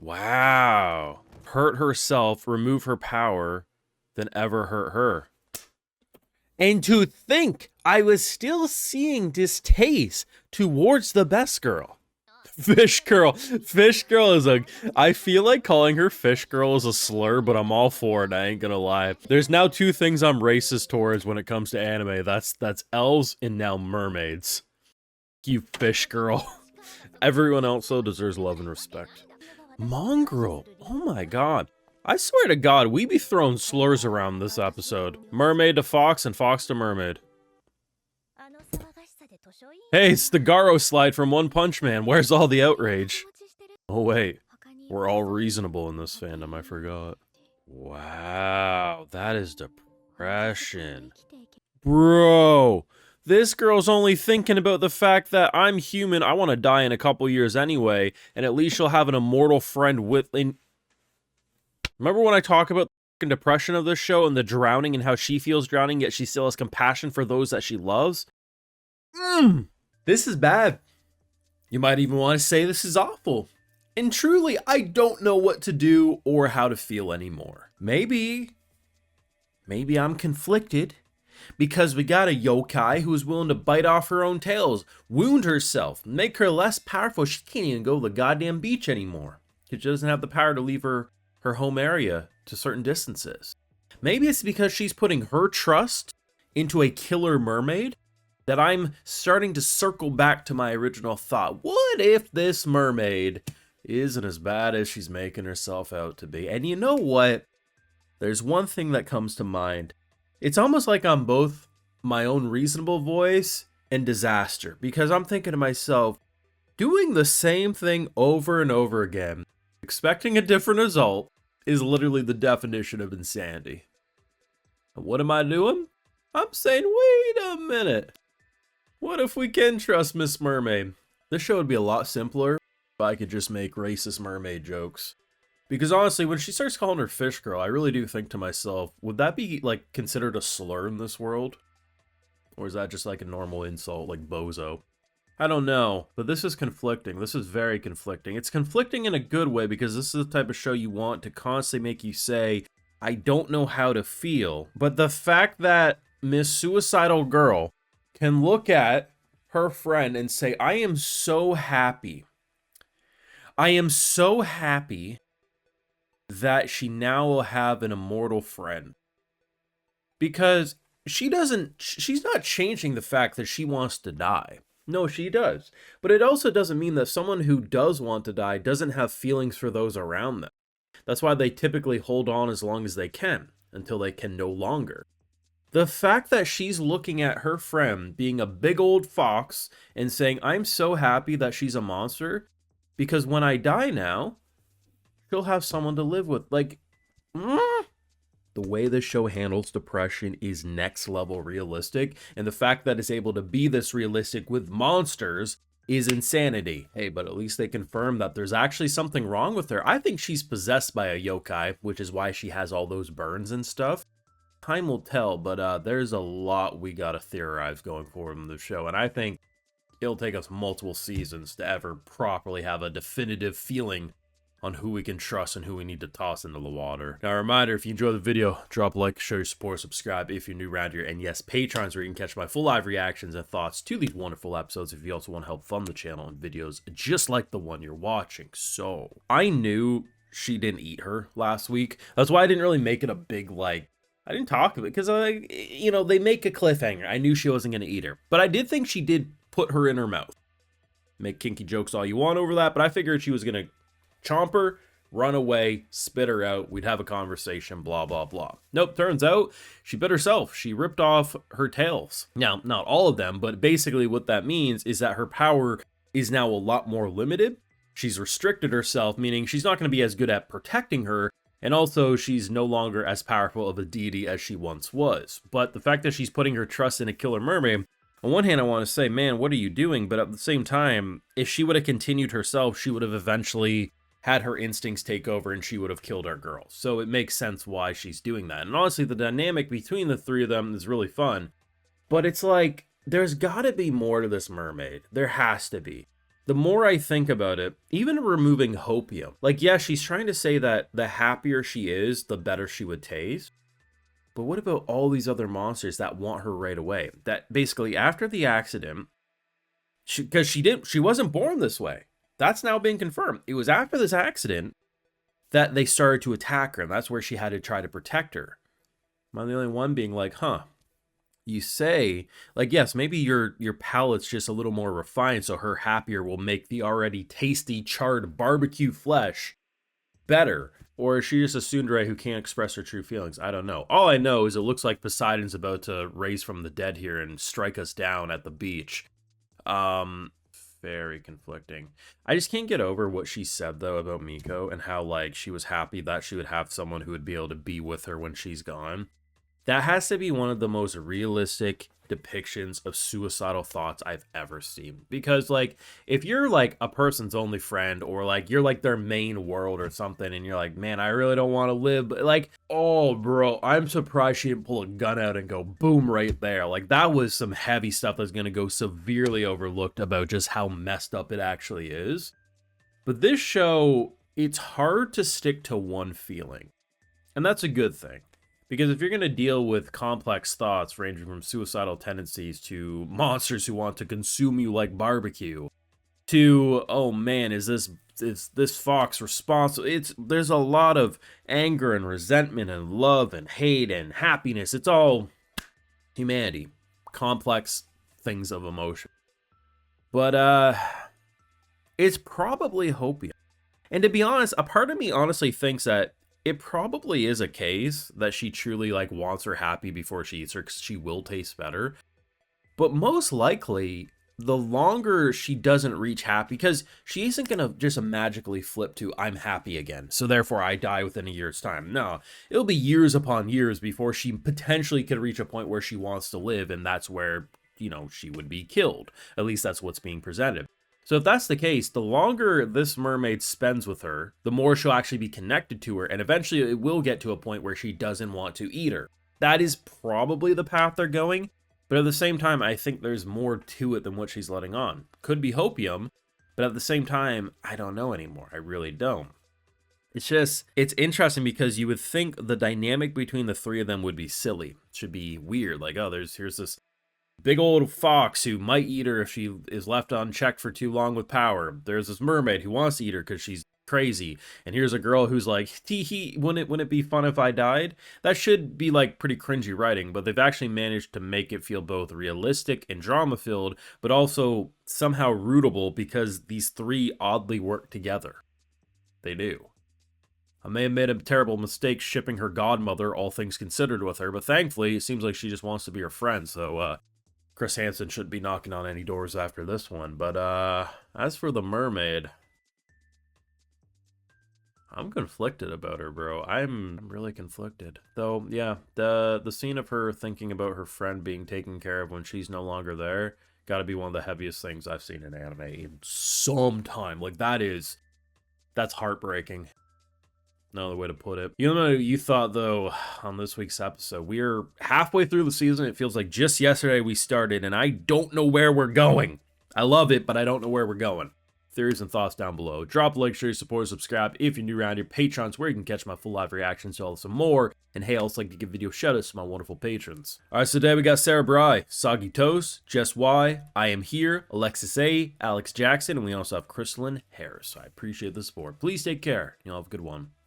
Wow. Hurt herself, remove her power, than ever hurt her. And to think I was still seeing distaste towards the best girl. Fish girl. Fish girl is I feel like calling her fish girl is a slur, but I'm all for it, I ain't gonna lie. There's now two things I'm racist towards when it comes to anime. That's elves and now mermaids. You fish girl. Everyone else though deserves love and respect. Mongrel. Oh my god. I swear to god, we be throwing slurs around this episode. Mermaid to fox and fox to mermaid. Hey, it's the Garo slide from One Punch Man. Where's all the outrage? Oh wait, we're all reasonable in this fandom, I forgot. Wow, that is depression. Bro, this girl's only thinking about the fact that I'm human, I want to die in a couple years anyway, and at least she'll have an immortal friend with... Remember when I talk about the depression of this show and the drowning and how she feels drowning, yet she still has compassion for those that she loves? This is bad. You might even want to say this is awful. And truly, I don't know what to do or how to feel anymore. Maybe I'm conflicted because we got a yokai who's willing to bite off her own tails, wound herself, make her less powerful. She can't even go to the goddamn beach anymore because she doesn't have the power to leave her home area to certain distances. Maybe it's because she's putting her trust into a killer mermaid that I'm starting to circle back to my original thought. What if this mermaid isn't as bad as she's making herself out to be? And you know what? There's one thing that comes to mind. It's almost like I'm both my own reasonable voice and disaster, because I'm thinking to myself, doing the same thing over and over again, expecting a different result, is literally the definition of insanity. And what am I doing? I'm saying, wait a minute. What if we can trust Miss Mermaid? This show would be a lot simpler if I could just make racist mermaid jokes. Because honestly, when she starts calling her fish girl, I really do think to myself, would that be like considered a slur in this world? Or is that just like a normal insult, like bozo? I don't know, but this is conflicting. This is very conflicting. It's conflicting in a good way because this is the type of show you want to constantly make you say, I don't know how to feel. But the fact that Miss Suicidal Girl can look at her friend and say, I am so happy. I am so happy that she now will have an immortal friend. Because she's not changing the fact that she wants to die. No, she does. But it also doesn't mean that someone who does want to die doesn't have feelings for those around them. That's why they typically hold on as long as they can, until they can no longer. The fact that she's looking at her friend being a big old fox and saying, I'm so happy that she's a monster, because when I die now, she'll have someone to live with. Like, the way this show handles depression is next level realistic, and the fact that it's able to be this realistic with monsters is insanity. Hey, but at least they confirm that there's actually something wrong with her. I think she's possessed by a yokai, which is why she has all those burns and stuff. Time will tell, but there's a lot we gotta theorize going forward in the show, and I think it'll take us multiple seasons to ever properly have a definitive feeling on who we can trust and who we need to toss into the water. Now, a reminder, if you enjoyed the video, drop a like, show your support, subscribe if you're new around here, and yes, Patrons, where you can catch my full live reactions and thoughts to these wonderful episodes if you also want to help fund the channel and videos just like the one you're watching. So, I knew she didn't eat her last week. That's why I didn't really make it a big, I didn't talk about it, because, they make a cliffhanger. I knew she wasn't going to eat her. But I did think she did put her in her mouth. Make kinky jokes all you want over that, but I figured she was going to chomp her, run away, spit her out, we'd have a conversation, blah, blah, blah. Nope, turns out she bit herself. She ripped off her tails. Now, not all of them, but basically what that means is that her power is now a lot more limited. She's restricted herself, meaning she's not going to be as good at protecting her, and also she's no longer as powerful of a deity as she once was. But the fact that she's putting her trust in a killer mermaid, on one hand I want to say, man, what are you doing? But at the same time, if she would have continued herself, she would have eventually had her instincts take over and she would have killed our girl. So it makes sense why she's doing that. And honestly, the dynamic between the three of them is really fun. But it's like, there's gotta be more to this mermaid. There has to be. the more I think about it, even removing hopium, like, yeah, she's trying to say that the happier she is, the better she would taste. But what about all these other monsters that want her right away? That basically after the accident, because she wasn't born this way. That's now been confirmed. It was after this accident that they started to attack her, and that's where she had to try to protect her. I'm the only one being like, huh, you say, like, yes, maybe your palate's just a little more refined, so her happier will make the already tasty charred barbecue flesh better. Or is she just a tsundere who can't express her true feelings? I don't know. All I know is it looks like Poseidon's about to raise from the dead here and strike us down at the beach. Very conflicting. I just can't get over what she said, though, about Miko and how, like, she was happy that she would have someone who would be able to be with her when she's gone. That has to be one of the most realistic depictions of suicidal thoughts I've ever seen. Because, like, if you're, like, a person's only friend or, like, you're, like, their main world or something and you're like, man, I really don't want to live. But, like, oh, bro, I'm surprised she didn't pull a gun out and go boom right there. Like, that was some heavy stuff that's going to go severely overlooked about just how messed up it actually is. But this show, it's hard to stick to one feeling. And that's a good thing. Because if you're going to deal with complex thoughts ranging from suicidal tendencies to monsters who want to consume you like barbecue, to, oh man, is this fox responsible? There's a lot of anger and resentment and love and hate and happiness. It's all humanity. Complex things of emotion. But, it's probably hopium. And to be honest, a part of me honestly thinks that it probably is a case that she truly, like, wants her happy before she eats her because she will taste better. But most likely, the longer she doesn't reach happy, because she isn't going to just magically flip to, I'm happy again, so therefore I die within a year's time. No, it'll be years upon years before she potentially could reach a point where she wants to live, and that's where, you know, she would be killed. At least that's what's being presented. So if that's the case, the longer this mermaid spends with her, the more she'll actually be connected to her, and eventually it will get to a point where she doesn't want to eat her. That is probably the path they're going, but at the same time, I think there's more to it than what she's letting on. Could be hopium, but at the same time, I don't know anymore. I really don't. It's interesting because you would think the dynamic between the three of them would be silly. It should be weird, like, oh, here's this big old fox who might eat her if she is left unchecked for too long with power. There's this mermaid who wants to eat her because she's crazy. And here's a girl who's like, tee wouldn't it be fun if I died? That should be like pretty cringy writing, but they've actually managed to make it feel both realistic and drama-filled, but also somehow rootable because these three oddly work together. They do. I may have made a terrible mistake shipping her godmother, all things considered, with her, but thankfully it seems like she just wants to be her friend, so Chris Hansen shouldn't be knocking on any doors after this one. But as for the mermaid, I'm conflicted about her, bro. I'm really conflicted. Though, yeah, the scene of her thinking about her friend being taken care of when she's no longer there, gotta be one of the heaviest things I've seen in anime in some time. Like, that's heartbreaking. No other way to put it. You know what you thought, though, on this week's episode? We're halfway through the season. It feels like just yesterday we started, and I don't know where we're going. I love it, but I don't know where we're going. Theories and thoughts down below. Drop a like, share, support, subscribe if you're new around here. Patreon's where you can catch my full live reactions to all this and more. And hey, I also like to give video shoutouts to my wonderful patrons. Alright, so today we got Sarah Bry, Soggy Toast, Jess Y, I Am Here, Alexis A, Alex Jackson, and we also have Crystalline Harris. So I appreciate the support. Please take care. You'll have a good one.